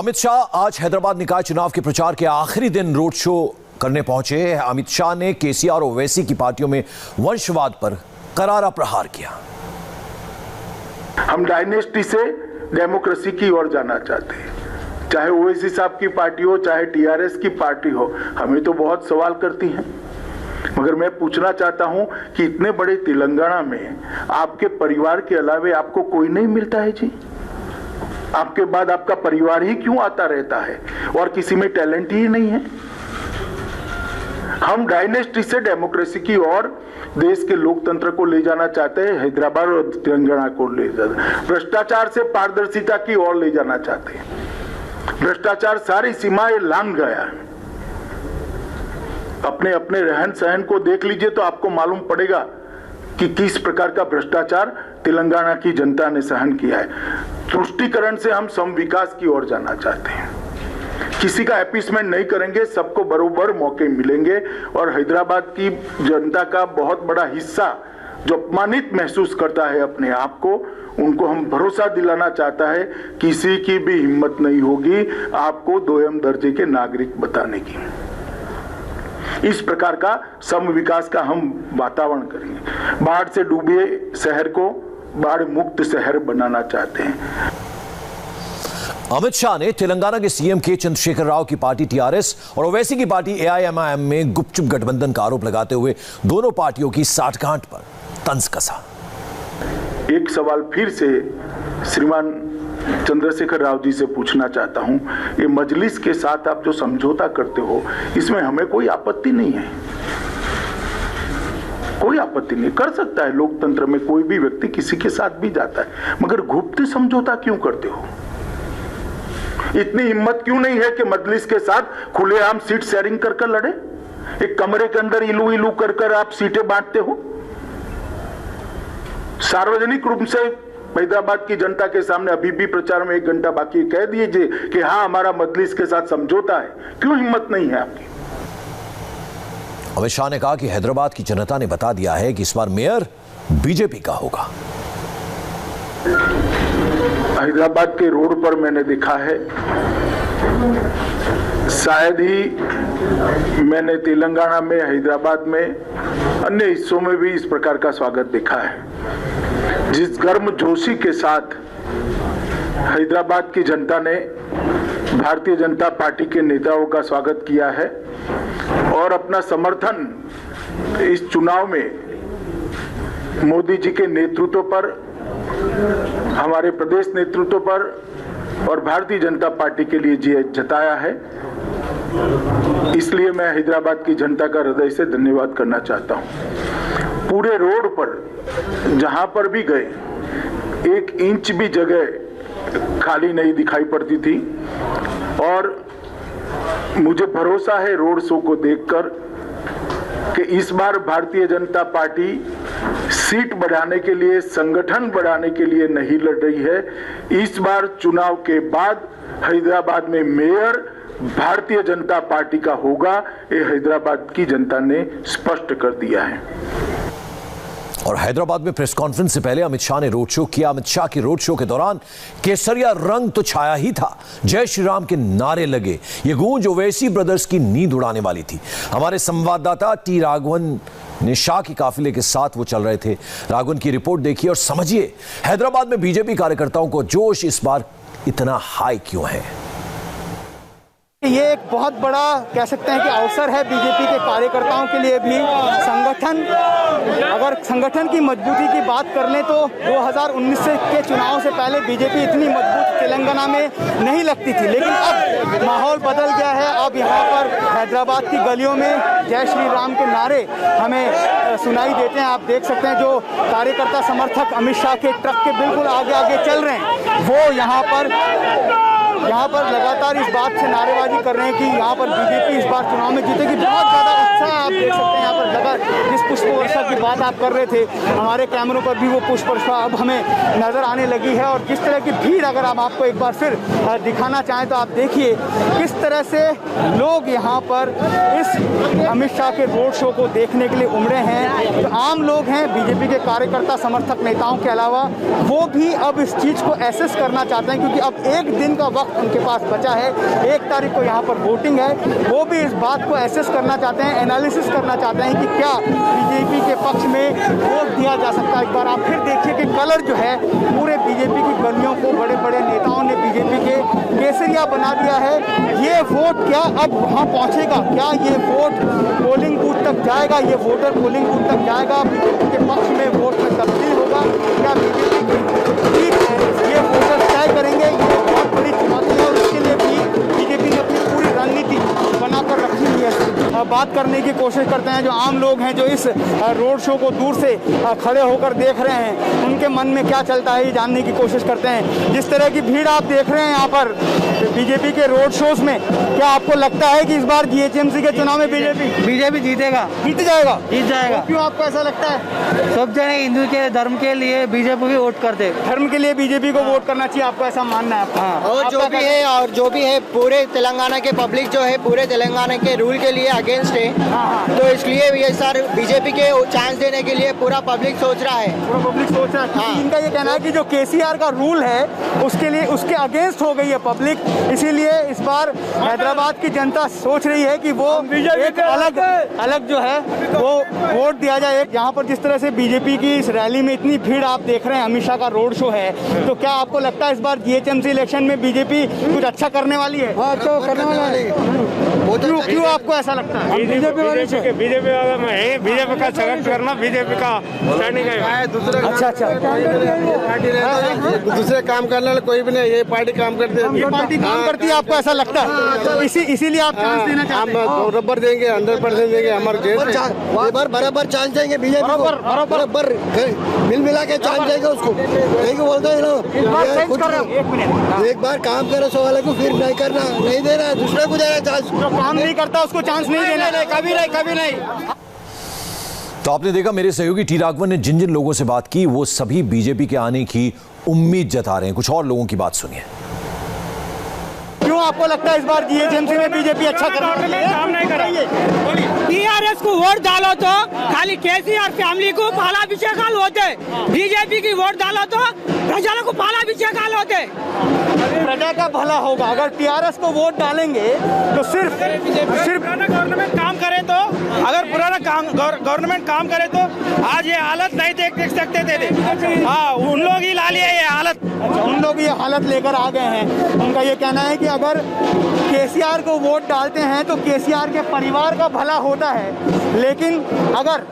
अमित शाह आज हैदराबाद निकाय चुनाव के प्रचार के आखिरी दिन रोड शो करने पहुंचे। अमित शाह ने केसीआर और ओवैसी की पार्टियों में वंशवाद पर करारा प्रहार किया। हम डायनेस्टी से डेमोक्रेसी की ओर जाना चाहते हैं, चाहे ओवैसी साहब की पार्टी हो, चाहे टीआरएस की पार्टी हो। हमें तो बहुत सवाल करती हैं, मगर मैं पूछना चाहता हूं कि इतने बड़े तेलंगाना में आपके परिवार के अलावे आपको कोई नहीं मिलता है जी? आपके बाद आपका परिवार ही क्यों आता रहता है और किसी में टैलेंट ही नहीं है? हम डायनेस्टी से डेमोक्रेसी की ओर देश के लोकतंत्र को ले जाना चाहते हैं, हैदराबाद और तेलंगाना को ले जाना, भ्रष्टाचार से पारदर्शिता की ओर ले जाना चाहते हैं। भ्रष्टाचार सारी सीमाएं लांघ गया। अपने अपने रहन सहन को देख लीजिए तो आपको मालूम पड़ेगा कि किस प्रकार का भ्रष्टाचार तेलंगाना की जनता ने सहन किया है। तुष्टीकरण से हम सम विकास की ओर जाना चाहते हैं, किसी का अपीसमेंट नहीं करेंगे, सबको बरोबर मौके मिलेंगे। और हैदराबाद की जनता का बहुत बड़ा हिस्सा जो अपमानित महसूस करता है अपने आप को, उनको हम भरोसा दिलाना चाहता है किसी की भी हिम्मत नहीं होगी आपको दोयम दर्जे के नागरिक बताने की। इस प्रकार का सम विकास का हम वातावरण करेंगे। बाढ़ से डूबे शहर को बाढ़ मुक्त शहर बनाना चाहते हैं। अमित शाह ने तेलंगाना के सीएम के चंद्रशेखर राव की पार्टी टीआरएस और ओवैसी की पार्टी एआईएमआईएम में गुपचुप गठबंधन का आरोप लगाते हुए दोनों पार्टियों की साठगांठ पर तंज कसा। एक सवाल फिर से श्रीमान चंद्रशेखर राव जी से पूछना चाहता हूं, ये मजलिस के साथ आप जो समझौता करते हो इसमें हमें कोई आपत्ति नहीं है, कोई आपत्ति नहीं, कर सकता है। लोकतंत्र में कोई भी व्यक्ति किसी के साथ भी जाता है, मगर गुप्त समझौता क्यों करते हो? इतनी हिम्मत क्यों नहीं है कि मजलिस के साथ खुलेआम सीट शेयरिंग कर लड़े? एक कमरे के अंदर इलू इलू कर आप सीटें बांटते हो। सार्वजनिक रूप से हैदराबाद की जनता के सामने अभी भी प्रचार में 1 घंटा बाकी कह दीजिए कि हाँ हमारा मजलिस के साथ समझौता है। क्यों हिम्मत नहीं है आपकी? अमित शाह ने कहा कि हैदराबाद की जनता ने बता दिया है कि इस बार मेयर बीजेपी का होगा। हैदराबाद के रोड पर मैंने देखा है, शायद ही मैंने तेलंगाना में, हैदराबाद में, अन्य हिस्सों में भी इस प्रकार का स्वागत देखा है। जिस गर्मजोशी के साथ हैदराबाद की जनता ने भारतीय जनता पार्टी के नेताओं का स्वागत किया है और अपना समर्थन इस चुनाव में मोदी जी के नेतृत्व पर, हमारे प्रदेश नेतृत्व पर और भारतीय जनता पार्टी के लिए जताया है, इसलिए मैं हैदराबाद की जनता का हृदय से धन्यवाद करना चाहता हूं। पूरे रोड पर जहां पर भी गए 1 इंच भी जगह खाली नहीं दिखाई पड़ती थी और मुझे भरोसा है रोड शो को देखकर कि इस बार भारतीय जनता पार्टी सीट बढ़ाने के लिए, संगठन बढ़ाने के लिए नहीं लड़ रही है। इस बार चुनाव के बाद हैदराबाद में मेयर भारतीय जनता पार्टी का होगा, ये हैदराबाद की जनता ने स्पष्ट कर दिया है। और हैदराबाद में प्रेस कॉन्फ्रेंस से पहले अमित शाह ने रोड शो किया। अमित शाह के रोड शो के दौरान केसरिया रंग तो छाया ही था, जय श्री राम के नारे लगे। ये गूंज ओवैसी ब्रदर्स की नींद उड़ाने वाली थी। हमारे संवाददाता टी राघवन ने शाह की काफिले के साथ वो चल रहे थे। राघवन की रिपोर्ट देखिए और समझिए हैदराबाद में बीजेपी कार्यकर्ताओं को जोश इस बार इतना हाई क्यों है। ये एक बहुत बड़ा कह सकते हैं कि अवसर है बीजेपी के कार्यकर्ताओं के लिए भी। अगर संगठन की मजबूती की बात कर लें तो 2019 के चुनाव से पहले बीजेपी इतनी मजबूत तेलंगाना में नहीं लगती थी, लेकिन अब माहौल बदल गया है। अब यहाँ पर हैदराबाद की गलियों में जय श्री राम के नारे हमें सुनाई देते हैं। आप देख सकते हैं जो कार्यकर्ता समर्थक अमित शाह के ट्रक के बिल्कुल आगे आगे चल रहे हैं, वो यहाँ पर लगातार इस बात से नारेबाजी कर रहे हैं कि यहाँ पर बीजेपी इस बार चुनाव में जीतेगी। बहुत ज़्यादा उत्साह आप देख सकते हैं यहाँ पर लगा। जिस पुष्प वर्षा की बात आप कर रहे थे, हमारे कैमरों पर भी वो पुष्प वर्षा अब हमें नज़र आने लगी है। और किस तरह की भीड़ अगर हम आपको एक बार फिर दिखाना चाहें तो आप देखिए किस तरह से लोग यहाँ पर इस अमित शाह के रोड शो को देखने के लिए उमड़े हैं। तो आम लोग हैं, बीजेपी के कार्यकर्ता समर्थक नेताओं के अलावा, वो भी अब इस चीज़ को एसेस करना चाहते हैं, क्योंकि अब एक दिन का वक्त उनके पास बचा है। 1 तारीख को यहाँ पर वोटिंग है। वो भी इस बात को एसेस करना चाहते हैं, एनालिसिस करना चाहते हैं कि क्या बीजेपी के पक्ष में वोट दिया जा सकता है। एक बार आप फिर देखिए कि कलर जो है पूरे बीजेपी की गलियों को बड़े बड़े नेताओं ने बीजेपी के केसरिया बना दिया है। ये वोट क्या अब वहाँ पहुँचेगा? क्या ये वोट पोलिंग बूथ तक जाएगा? ये वोटर पोलिंग बूथ तक जाएगा? बीजेपी के पक्ष में वोट में तब्दील होगा? क्या बीजेपी की जीत है ये वोटर तय करेंगे? ये बहुत बड़ी चुनौती है और उसके लिए भी बीजेपी ने अपनी पूरी रणनीति बनाकर रखी हुई है। बात करने की कोशिश करते हैं जो आम लोग हैं, जो इस रोड शो को दूर से खड़े होकर देख रहे हैं, उनके मन में क्या चलता है ये जानने की कोशिश करते हैं। जिस तरह की भीड़ आप देख रहे हैं यहाँ पर बीजेपी के रोड शोज में, क्या आपको लगता है कि इस बार जीएचएमसी के चुनाव में बीजेपी जीतेगा? जीत जाएगा। क्यों आपको ऐसा लगता है? सब जने हिंदू के धर्म के लिए बीजेपी को वोट करते, धर्म के लिए बीजेपी को वोट करना चाहिए, आपको ऐसा मानना है? और जो भी है पूरे तेलंगाना के पब्लिक जो है पूरे तेलंगाना के रूल के लिए अगेंस्ट है। तो इसलिए ये सर बीजेपी के चांस देने के लिए पूरा पब्लिक सोच रहा है। इनका ये कहना है कि जो केसीआर का रूल है उसके लिए उसके अगेंस्ट हो गई है पब्लिक, इसीलिए इस बार हैदराबाद की जनता सोच रही है कि वो एक अलग जो है वो वोट दिया जाए। यहाँ पर जिस तरह से बीजेपी की इस रैली में इतनी भीड़ आप देख रहे हैं, अमित शाह का रोड शो है, तो क्या आपको लगता है इस बार जीएचएमसी इलेक्शन में बीजेपी कुछ अच्छा करने वाली है? अच्छा करने वाला है। क्यों आपको ऐसा लगता है? बीजेपी वाला मैं है, बीजेपी का सेलेक्ट करना, बीजेपी का स्टैंडिंग है। अच्छा दूसरे काम करने वाले कोई भी नहीं, ये पार्टी काम करती है। ये पार्टी काम करती है, आपको ऐसा लगता है? इसीलिए आप चांस देना चाहते हैं? हम बराबर देंगे, 100% देंगे। हमारे बराबर चांस देंगे बीजेपी को, बराबर मिल मिला के चांस देंगे उसको। यही को बोलते हैं ना, एक बार काम करे सो वाले को, फिर नहीं करना, नहीं देना, दूसरे को देना चांस। काम नहीं करता उसको चांस नहीं देना, कभी नहीं। तो आपने देखा मेरे सहयोगी टी राघवन ने जिन जिन लोगों से बात की वो सभी बीजेपी के आने की उम्मीद जता रहे हैं। कुछ और लोगों की बात सुनिए। क्यों आपको लगता है इस बार जीएचएमसी में बीजेपी अच्छा काम नहीं करेंगे? टीआरएस को वोट डालो तो खाली केसीआर फैमिली को पालाभिषेकाल होते, बीजेपी की वोट डालो तो प्रजा को पालाभिषेकाल होते। प्रजा का भला होगा अगर टीआरएस को वोट डालेंगे तो सिर्फ गवर्नमेंट काम करे तो, अगर पुराना गवर्नमेंट काम करे तो आज ये हालत नहीं देख सकते थे। हाँ, उन लोग ही ला लिए ये हालत। उन लोग ये हालत लेकर आ गए हैं। उनका ये कहना है कि अगर केसीआर को वोट डालते हैं तो केसीआर के परिवार का भला होता है, लेकिन अगर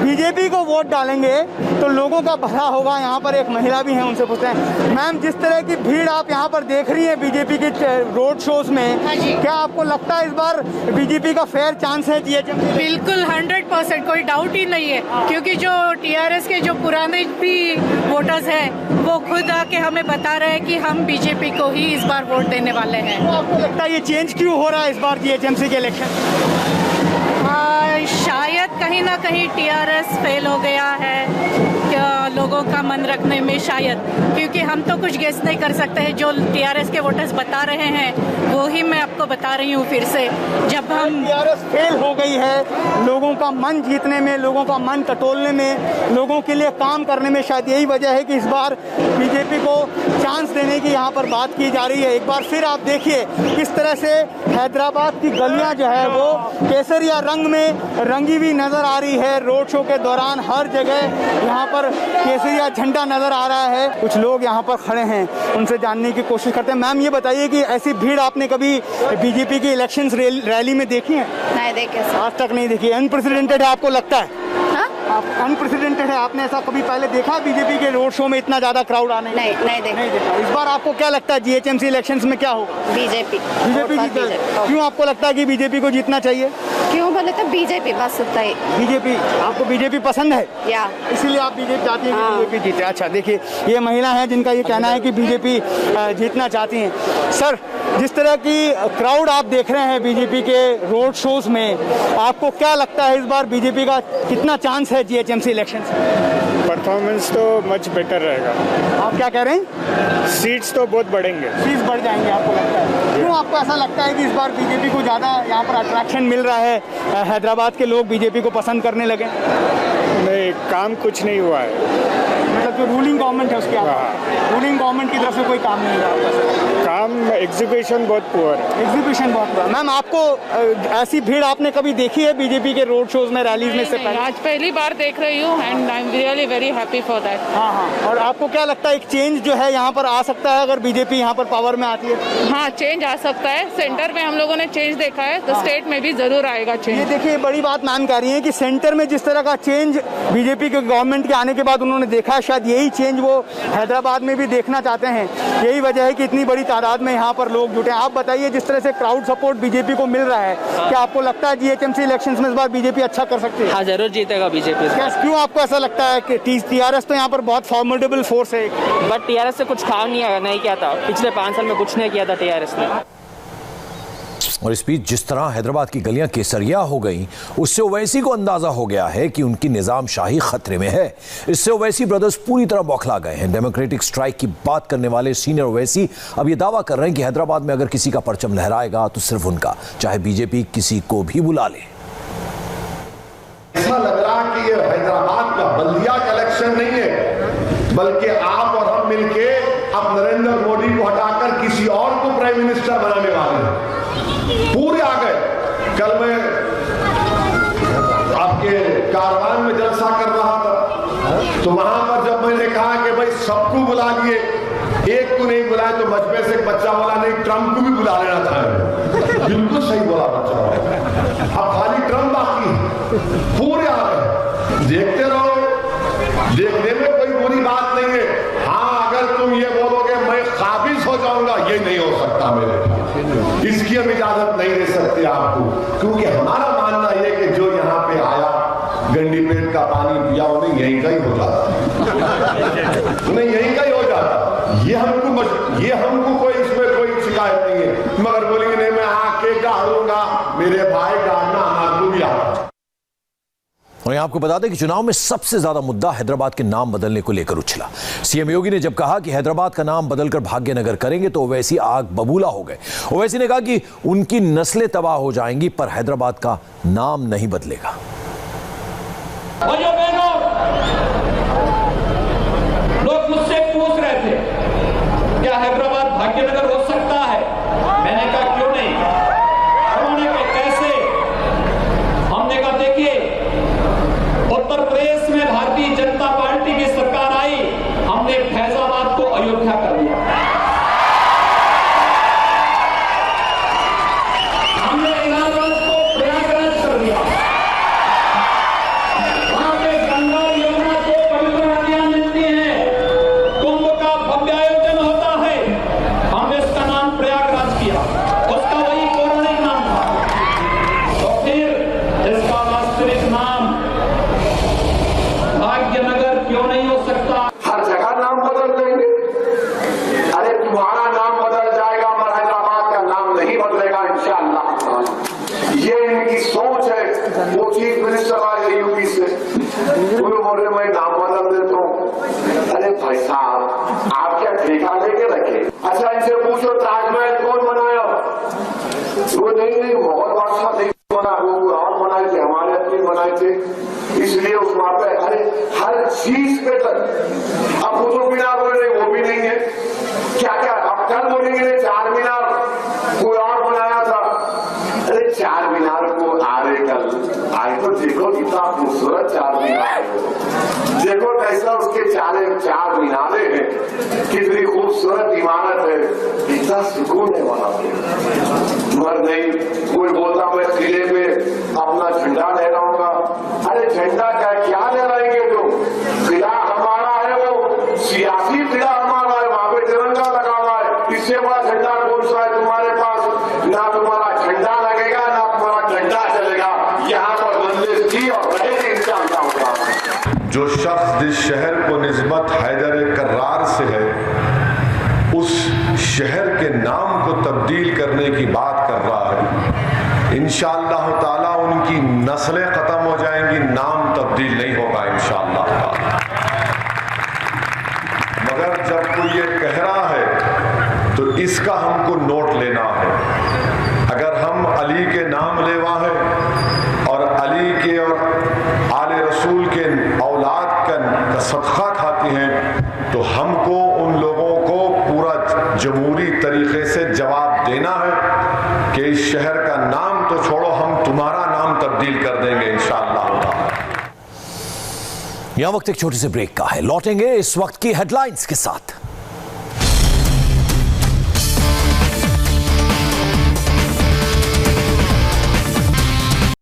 बीजेपी को वोट डालेंगे तो लोगों का भला होगा। यहाँ पर एक महिला भी है, उनसे पूछते हैं। मैम, जिस तरह की भीड़ आप यहाँ पर देख रही है बीजेपी के रोड शोज में, क्या आपको लगता है इस बार बीजेपी का फेयर चांस है जीएचएमसी? बिल्कुल 100%, कोई डाउट ही नहीं है, क्योंकि जो टीआरएस के जो पुराने भी वोटर्स हैं वो खुद आके हमें बता रहे हैं कि हम बीजेपी को ही इस बार वोट देने वाले हैं। तो आपको लगता है ये चेंज क्यों हो रहा है इस बार जीएचएमसी के इलेक्शन? शायद कहीं ना कहीं टीआरएस फेल हो गया है लोगों का मन रखने में, शायद, क्योंकि हम तो कुछ गेस नहीं कर सकते हैं। जो टीआरएस के वोटर्स बता रहे हैं वो ही मैं आपको बता रही हूँ फिर से। जब हम टीआरएस फेल हो गई है लोगों का मन जीतने में, लोगों का मन टटोलने में, लोगों के लिए काम करने में, शायद यही वजह है कि इस बार बीजेपी को चांस देने की यहाँ पर बात की जा रही है। एक बार फिर आप देखिए किस तरह से हैदराबाद की गलियाँ जो है वो केसरिया रंग में रंगी हुई नजर आ रही है। रोड शो के दौरान हर जगह यहाँ पर केसरिया झंडा नजर आ रहा है। कुछ लोग यहाँ पर खड़े हैं, उनसे जानने की कोशिश करते हैं। मैम, ये बताइए कि ऐसी भीड़ आपने कभी बीजेपी की इलेक्शंस रैली में देखी है? नहीं देखे, आज तक नहीं देखी। अनप्रेसिडेंटेड है आपको लगता है? अनप्रेसिडेंटेड है। आपने ऐसा कभी पहले देखा बीजेपी के रोड शो में इतना ज्यादा क्राउड आने? नहीं देखा। इस बार आपको क्या लगता है जीएचएमसी इलेक्शंस में क्या होगा? बीजेपी जीतेगी। क्यों आपको लगता है कि बीजेपी को जीतना चाहिए? क्यों बोले तो बीजेपी, बस उतना ही। बीजेपी, आपको बीजेपी पसंद है या इसीलिए आप बीजेपी चाहती हैं कि बीजेपी जीते? अच्छा, देखिए ये महिला है जिनका ये कहना है कि बीजेपी जीतना चाहती हैं। सर, जिस तरह की क्राउड आप देख रहे हैं बीजेपी के रोड शोज में, आपको क्या लगता है इस बार बीजेपी का कितना चांस है जीएचएमसी इलेक्शन से? परफॉर्मेंस तो मच बेटर रहेगा। आप क्या कह रहे हैं? सीट्स तो बहुत बढ़ेंगे। सीट्स बढ़ जाएंगे आपको लगता है? क्यों आपको ऐसा लगता है कि इस बार बीजेपी को ज़्यादा यहाँ पर अट्रैक्शन मिल रहा है, हैदराबाद के लोग बीजेपी को पसंद करने लगे? नहीं, काम कुछ नहीं हुआ है। मतलब जो रूलिंग गवर्नमेंट है उसके रूलिंग गवर्नमेंट की तरफ से कोई काम नहीं हुआ। काम एग्जीक्यूशन बहुत पुअर है। एग्जीक्यूशन बहुत पुअर। मैम, आपको ऐसी भीड़ आपने कभी देखी है बीजेपी के रोड शोज में, रैलीज में से पहले? आज पहली बार देख रही हूँ and I am really very happy for that. हाँ हाँ। और आपको क्या लगता है एक चेंज जो है यहाँ पर आ सकता है अगर बीजेपी यहाँ पर पावर में आती है? हाँ, चेंज आ सकता है। सेंटर में हम लोगों ने चेंज देखा है, तो स्टेट में भी जरूर आएगा चेंज। ये देखिए, बड़ी बात मैम कह रही है कि सेंटर में जिस तरह का चेंज बीजेपी के गवर्नमेंट के आने के बाद उन्होंने देखा है, शायद यही चेंज वो हैदराबाद में भी देखना चाहते हैं। यही वजह है कि इतनी बड़ी तादाद में यहाँ पर लोग जुटे हैं। आप बताइए, जिस तरह से क्राउड सपोर्ट बीजेपी को मिल रहा है, क्या आपको लगता है जीएचएमसी इलेक्शंस में इस बार बीजेपी अच्छा कर सकती है? हाँ, जरूर जीतेगा बीजेपी। क्यों आपको ऐसा लगता है कि टीआरएस तो यहाँ पर बहुत फॉर्मिडेबल फोर्स है, बट टीआरएस से कुछ काम नहीं किया था पिछले 5 साल में, कुछ नहीं किया था टीआरएस ने। और इस बीच जिस तरह हैदराबाद की गलियां केसरिया हो गईं, उससे ओवैसी को अंदाजा हो गया है कि उनकी निजाम शाही खतरे में है। इससे ओवैसी ब्रदर्स पूरी तरह बौखला गए हैं। डेमोक्रेटिक स्ट्राइक की बात करने वाले सीनियर ओवैसी अब ये दावा कर रहे हैं कि हैदराबाद में अगर किसी का परचम लहराएगा तो सिर्फ उनका, चाहे बीजेपी किसी को भी बुला ले। ऐसा लग रहा है कि ये हैदराबाद का बल्दिया कलेक्शन नहीं है, बल्कि आप और हम मिलके अब नरेंद्र मोदी को हटाकर किसी और को प्राइम मिनिस्टर बनाने वाले हैं। पूरे आ गए। कल मैं आपके कारवान में जलसा कर रहा था, तो वहां पर जब मैंने कहा कि भाई सबको बुला लिए, एक को नहीं बुलाए, तो मजबे से एक बच्चा बोला नहीं, ट्रंप को भी बुला लेना था। बिल्कुल सही बोला बच्चा। अब खाली ट्रंप बाकी है। पूरे आ गए। देखते रहो, देखने में कोई बुरी बात नहीं है। हाँ, अगर तुम ये बोलोगे मैं काबिज हो जाऊंगा, ये नहीं हो सकता मेरे, इसकी हम इजाजत नहीं दे सकते आपको, क्योंकि हमारा मानना यह कि जो यहाँ पे आया, गंडी पेट का पानी पिया, उन्हें यहीं का ही हो जाता, उन्हें यहीं का ही हो जाता। ये हमको कोई इसमें कोई शिकायत नहीं है। मगर बोलेंगे नहीं, मैं आके गाड़ूंगा, मेरे भाई गाड़ना हमारे भी आता। और यहां आपको बता दें कि चुनाव में सबसे ज्यादा मुद्दा हैदराबाद के नाम बदलने को लेकर उछला। सीएम योगी ने जब कहा कि हैदराबाद का नाम बदलकर भाग्यनगर करेंगे, तो ओवैसी आग बबूला हो गए। ओवैसी ने कहा कि उनकी नस्लें तबाह हो जाएंगी, पर हैदराबाद का नाम नहीं बदलेगा। लोग मुझसे पूछ रहे थे क्या हैदराबाद भाग्यनगर हो सकता है? मैंने कहा क्यों नहीं। उन्होंने कहा कैसे? हमने कहा देखिए, उत्तर प्रदेश में भारतीय जनता पार्टी की सरकार आई, हमने फैजाबाद को अयोध्या कर दिया, हमने इलाहाबाद को प्रयागराज कर दिया, वहां पे गंगा यमुना को पवित्र नदियां मिलती हैं, कुंभ का भव्य आयोजन होता है, हमने इसका नाम प्रयागराज किया, उसका वही पौराणिक नाम था। तो फिर इसका वास्तविक नाम भाग्यनगर क्यों नहीं हो सकता? हर जगह नाम बदल देंगे। अरे तुम्हारा नाम बदल जाएगा, मगर हैदराबाद का नाम नहीं बदलेगा इंशाअल्लाह। ये इनकी सोच है। वो चीफ मिनिस्टर आए यूपी से, उन्होंने बोले मैं नाम बदल देता हूँ। अरे भाई साहब, आप क्या ठेका लेके रखे? अच्छा, इनसे पूछो ताजमहल कौन बनाया? वो नहीं, बहुत बादशाह नहीं बना, वो और बनाए थे, हमारे अपने बनाए थे, इसलिए उस वहां पे हर चीज पे तक। अब कुतुब मीनार बोल रहे, वो भी नहीं है। क्या क्या अब कल बोलेंगे चार मीनार कोई और बनाया था। अरे चार मीनार को आ रहे कल आए तो देखो कितना खूबसूरत चार मीनार, देखो कैसा उसके चार मीनारे हैं, कितनी खूबसूरत इमारत है, कितना सुकून है वहां पे। मगर नहीं, कोई बोलता मैं किले पे अपना झंडा लहराऊंगा। अरे झंडा क्या लहराएंगे? तो किला हमारा है, वो सियासी किला हमारा है, वहां पे तिरंगा लगा हुआ है। इससे बड़ा झंडा कौन सा है तुम्हारे पास? ना तुम्हारा झंडा लगेगा, ना तुम्हारा झंडा चलेगा। यहाँ पर बंदिश की और रहेगी इंशाअल्लाह होगा। जो शख्स जिस शहर को निस्बत हैदर कर्रार से है, उस शहर के नाम को तब्दील करने की बात कर रहा है, इंशाअल्लाह ताला उनकी नस्लें खत्म हो जाएंगी, नाम तब्दील नहीं होगा इंशाअल्लाह ताला। मगर जब कोई ये कह रहा है तो इसका हमको नोट लेना है। अगर हम अली के नाम लेवा है और अली के और आले रसूल के औलाद का सदका खाते हैं तो हमको उन लोगों को पूरा जमहूरी तरीके से जवाब देना है कि इस शहर का नाम तो छोड़ो, हम तुम्हारा नाम तब्दील कर देंगे इंशाअल्लाह। यहां वक्त एक छोटे से ब्रेक का है, लौटेंगे इस वक्त की हेडलाइंस के साथ।